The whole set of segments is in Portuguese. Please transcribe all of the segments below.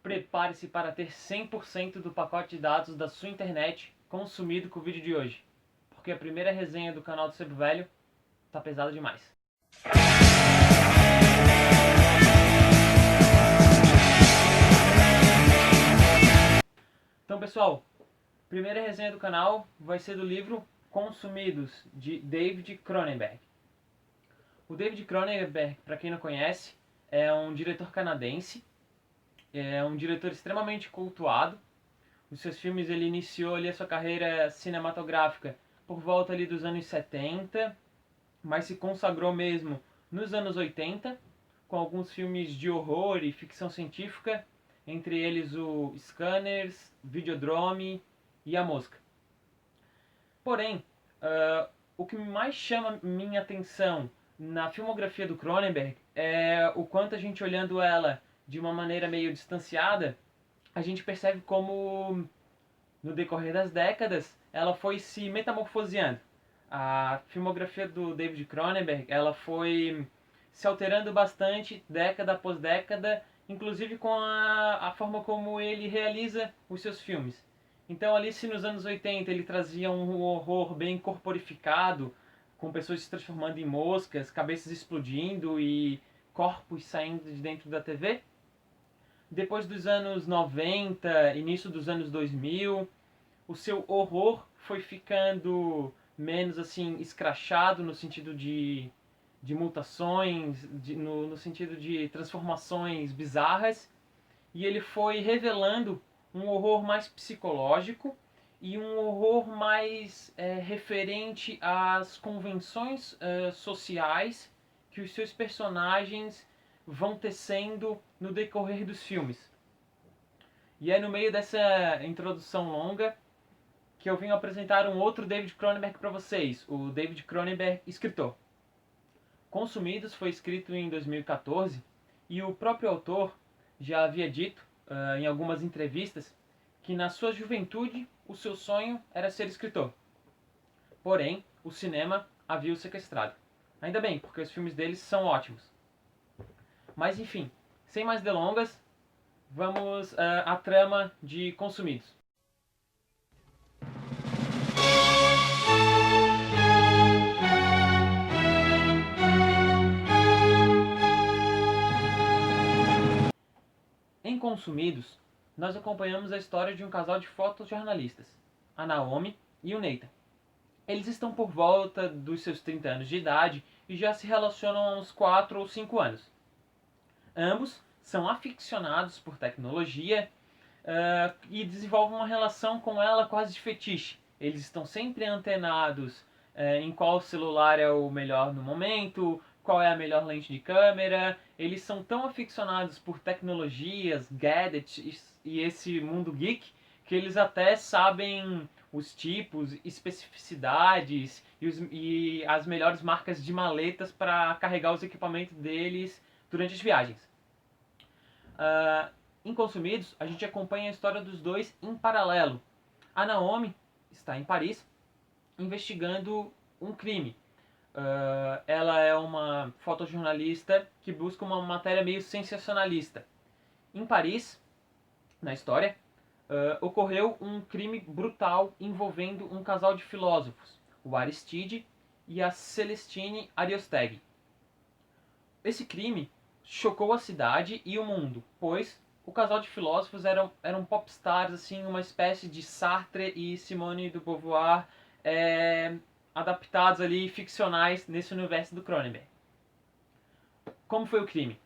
Prepare-se para ter 100% do pacote de dados da sua internet consumido com o vídeo de hoje, porque a primeira resenha do canal do Sebo Velho tá pesada demais. Então, pessoal, primeira resenha do canal vai ser do livro Consumidos, de David Cronenberg. O David Cronenberg, para quem não conhece, é um diretor canadense, é um diretor extremamente cultuado. Os seus filmes, ele iniciou ali a sua carreira cinematográfica por volta ali dos anos 70, mas se consagrou mesmo nos anos 80, com alguns filmes de horror e ficção científica, entre eles o Scanners, Videodrome e A Mosca. Porém, o que mais chama minha atenção na filmografia do Cronenberg é o quanto a gente, olhando ela de uma maneira meio distanciada, a gente percebe como, no decorrer das décadas, ela foi se metamorfoseando. A filmografia do David Cronenberg, ela foi se alterando bastante, década após década, inclusive com a forma como ele realiza os seus filmes. Então, ali, se nos anos 80 ele trazia um horror bem corporificado, com pessoas se transformando em moscas, cabeças explodindo e corpos saindo de dentro da TV, depois dos anos 90, início dos anos 2000, o seu horror foi ficando menos assim escrachado no sentido de mutações, no sentido de transformações bizarras, e ele foi revelando um horror mais psicológico e um horror mais referente às convenções sociais que os seus personagens vão tecendo no decorrer dos filmes. E é no meio dessa introdução longa que eu vim apresentar um outro David Cronenberg para vocês, o David Cronenberg, escritor. Consumidos foi escrito em 2014 e o próprio autor já havia dito em algumas entrevistas que na sua juventude o seu sonho era ser escritor. Porém, o cinema havia o sequestrado. Ainda bem, porque os filmes deles são ótimos. Mas enfim, sem mais delongas, vamos à trama de Consumidos. Em Consumidos, nós acompanhamos a história de um casal de fotojornalistas, a Naomi e o Nathan. Eles estão por volta dos seus 30 anos de idade e já se relacionam há uns 4 ou 5 anos. Ambos são aficionados por tecnologia e desenvolvem uma relação com ela quase de fetiche. Eles estão sempre antenados em qual celular é o melhor no momento, qual é a melhor lente de câmera. Eles são tão aficionados por tecnologias, gadgets e esse mundo geek que eles até sabem os tipos, especificidades e as melhores marcas de maletas para carregar os equipamentos deles durante as viagens. Em Consumidos, a gente acompanha a história dos dois em paralelo. A Naomi está em Paris investigando um crime. Ela é uma fotojornalista que busca uma matéria meio sensacionalista. Em Paris, na história, ocorreu um crime brutal envolvendo um casal de filósofos, o Aristide e a Celestine Ariostegui. Esse crime chocou a cidade e o mundo, pois o casal de filósofos eram popstars, assim, uma espécie de Sartre e Simone de Beauvoir adaptados ali, ficcionais, nesse universo do Cronenberg. Como foi o crime?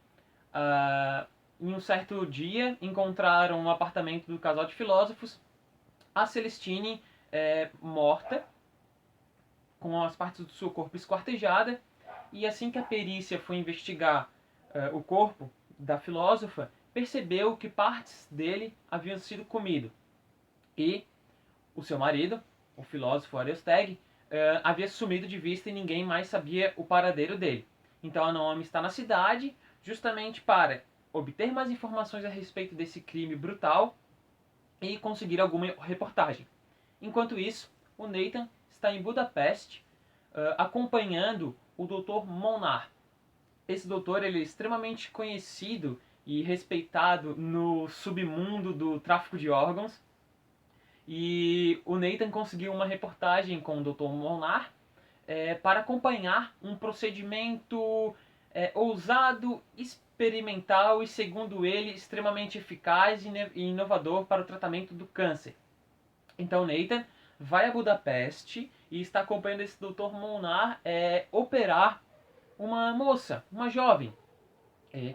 Em um certo dia, encontraram no apartamento do casal de filósofos a Celestine morta, com as partes do seu corpo esquartejada, e assim que a perícia foi investigar o corpo da filósofa, percebeu que partes dele haviam sido comido. E o seu marido, o filósofo Ariostegui, havia sumido de vista e ninguém mais sabia o paradeiro dele. Então a Naomi está na cidade justamente para obter mais informações a respeito desse crime brutal e conseguir alguma reportagem. Enquanto isso, o Nathan está em Budapeste acompanhando o Dr. Monar. Esse doutor, ele é extremamente conhecido e respeitado no submundo do tráfico de órgãos. E o Nathan conseguiu uma reportagem com o Dr. Molnar para acompanhar um procedimento ousado, experimental e, segundo ele, extremamente eficaz e inovador para o tratamento do câncer. Então Nathan vai a Budapeste e está acompanhando esse Dr. Molnar operar uma moça, uma jovem,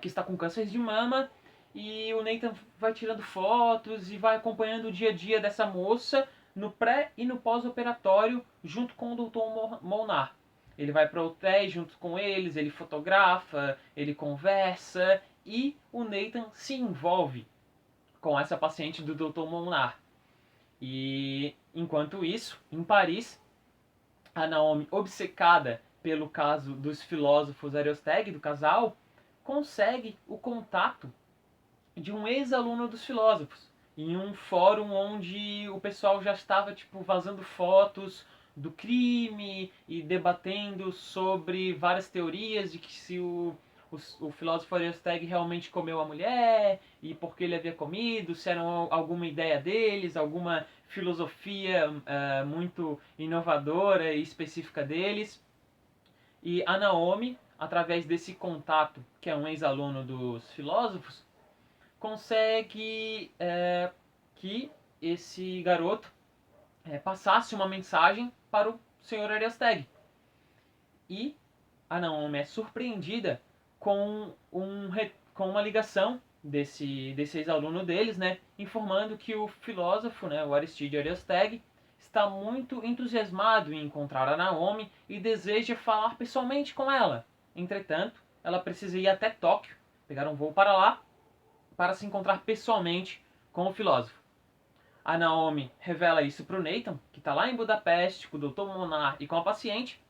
que está com câncer de mama, e o Nathan vai tirando fotos e vai acompanhando o dia a dia dessa moça no pré e no pós-operatório junto com o Dr. Molnar. Ele vai para hotéis junto com eles, ele fotografa, ele conversa e o Nathan se envolve com essa paciente do Dr. Molnar. E enquanto isso, em Paris, a Naomi, obcecada pelo caso dos filósofos Ariosteg, do casal, consegue o contato de um ex-aluno dos filósofos em um fórum onde o pessoal já estava vazando fotos do crime e debatendo sobre várias teorias de que se o filósofo Ariosteg realmente comeu a mulher e por que ele havia comido, se era alguma ideia deles, alguma filosofia muito inovadora e específica deles. E a Naomi, através desse contato, que é um ex-aluno dos filósofos, consegue que esse garoto passasse uma mensagem para o Sr. Ariosteg. E a Naomi é surpreendida com uma ligação desse ex-aluno deles, né, informando que o filósofo, né, o Aristide Ariosteg, está muito entusiasmado em encontrar a Naomi e deseja falar pessoalmente com ela. Entretanto, ela precisa ir até Tóquio, pegar um voo para lá, para se encontrar pessoalmente com o filósofo. A Naomi revela isso para o Nathan, que está lá em Budapeste, com o Dr. Molnar e com a paciente.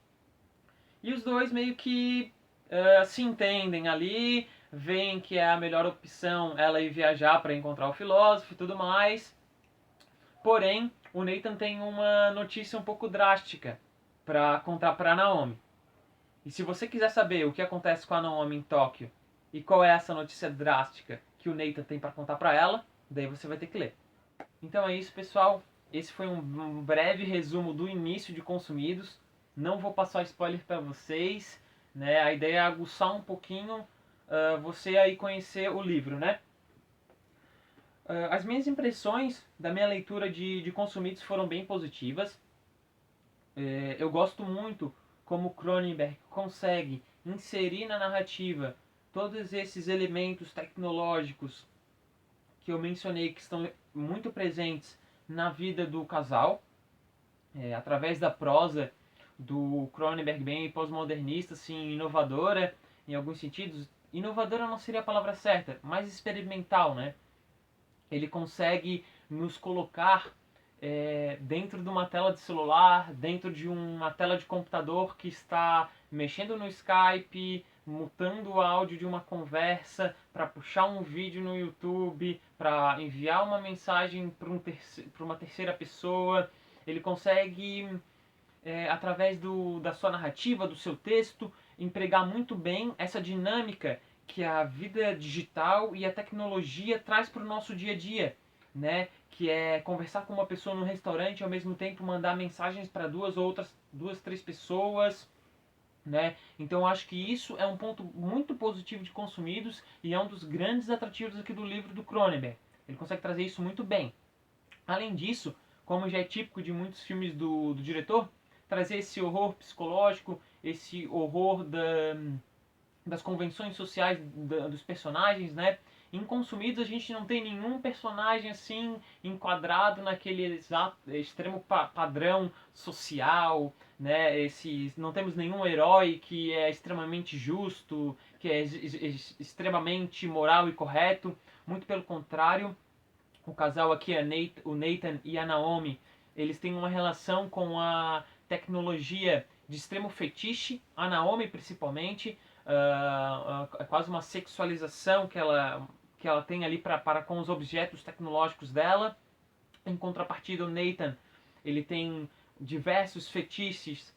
E os dois meio que se entendem ali, veem que é a melhor opção ela ir viajar para encontrar o filósofo e tudo mais. Porém, o Nathan tem uma notícia um pouco drástica para contar para a Naomi. E se você quiser saber o que acontece com a Naomi em Tóquio e qual é essa notícia drástica que o Nathan tem para contar para ela, daí você vai ter que ler. Então é isso, pessoal. Esse foi um breve resumo do início de Consumidos. Não vou passar spoiler para vocês, né? A ideia é aguçar um pouquinho você aí conhecer o livro, né? As minhas impressões da minha leitura de Consumidos foram bem positivas. Eu gosto muito como Cronenberg consegue inserir na narrativa todos esses elementos tecnológicos que eu mencionei que estão muito presentes na vida do casal, através da prosa do Cronenberg, bem pós-modernista, assim, inovadora em alguns sentidos. Inovadora não seria a palavra certa, mais experimental, né? Ele consegue nos colocar dentro de uma tela de celular, dentro de uma tela de computador que está mexendo no Skype, mutando o áudio de uma conversa para puxar um vídeo no YouTube, para enviar uma mensagem para uma terceira pessoa. Ele consegue, através da sua narrativa, do seu texto, empregar muito bem essa dinâmica que a vida digital e a tecnologia traz para o nosso dia a dia, né? Que é conversar com uma pessoa no restaurante e ao mesmo tempo mandar mensagens para duas, três pessoas, né? Então eu acho que isso é um ponto muito positivo de Consumidos e é um dos grandes atrativos aqui do livro do Cronenberg. Ele consegue trazer isso muito bem. Além disso, como já é típico de muitos filmes do diretor, trazer esse horror psicológico, esse horror das convenções sociais dos personagens, né? Em Consumidos a gente não tem nenhum personagem assim enquadrado naquele extremo padrão social, né? Não temos nenhum herói que é extremamente justo, que é extremamente moral e correto. Muito pelo contrário, o casal aqui, o Nathan e a Naomi, eles têm uma relação com a tecnologia de extremo fetiche, a Naomi principalmente, é quase uma sexualização que ela tem ali para com os objetos tecnológicos dela. Em contrapartida, o Nathan, ele tem diversos fetiches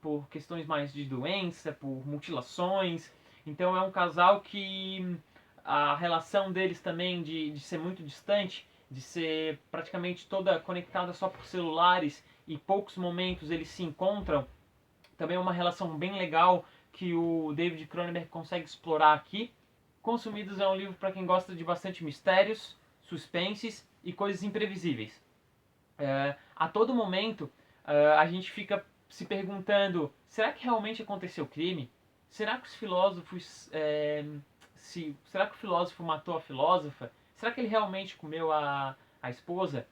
por questões mais de doença, por mutilações. Então é um casal que a relação deles também de ser muito distante, de ser praticamente toda conectada só por celulares e poucos momentos eles se encontram, também é uma relação bem legal que o David Cronenberg consegue explorar aqui. Consumidos é um livro para quem gosta de bastante mistérios, suspenses e coisas imprevisíveis. A todo momento a gente fica se perguntando: será que realmente aconteceu o crime? Será que os filósofos. Será que o filósofo matou a filósofa? Será que ele realmente comeu a esposa?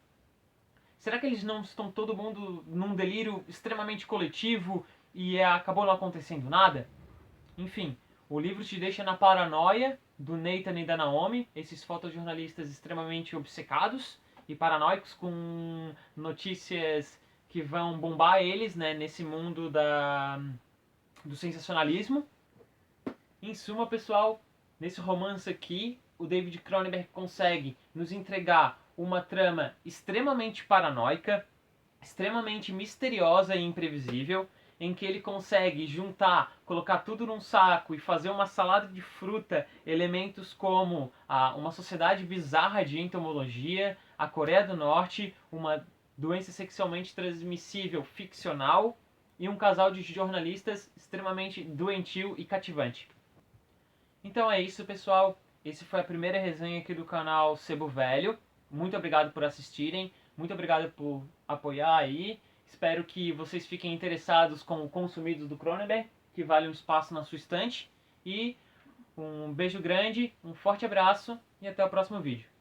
Será que eles não estão todo mundo num delírio extremamente coletivo e acabou não acontecendo nada? Enfim, o livro te deixa na paranoia do Nathan e da Naomi, esses fotojornalistas extremamente obcecados e paranoicos com notícias que vão bombar eles, né, nesse mundo do sensacionalismo. Em suma, pessoal, nesse romance aqui, o David Cronenberg consegue nos entregar uma trama extremamente paranoica, extremamente misteriosa e imprevisível, em que ele consegue juntar, colocar tudo num saco e fazer uma salada de fruta, elementos como uma sociedade bizarra de entomologia, a Coreia do Norte, uma doença sexualmente transmissível ficcional e um casal de jornalistas extremamente doentio e cativante. Então é isso, pessoal. Esse foi a primeira resenha aqui do canal Sebo Velho. Muito obrigado por assistirem. Muito obrigado por apoiar aí. Espero que vocês fiquem interessados com o Consumidos do Cronenberg, que vale um espaço na sua estante. E um beijo grande, um forte abraço e até o próximo vídeo.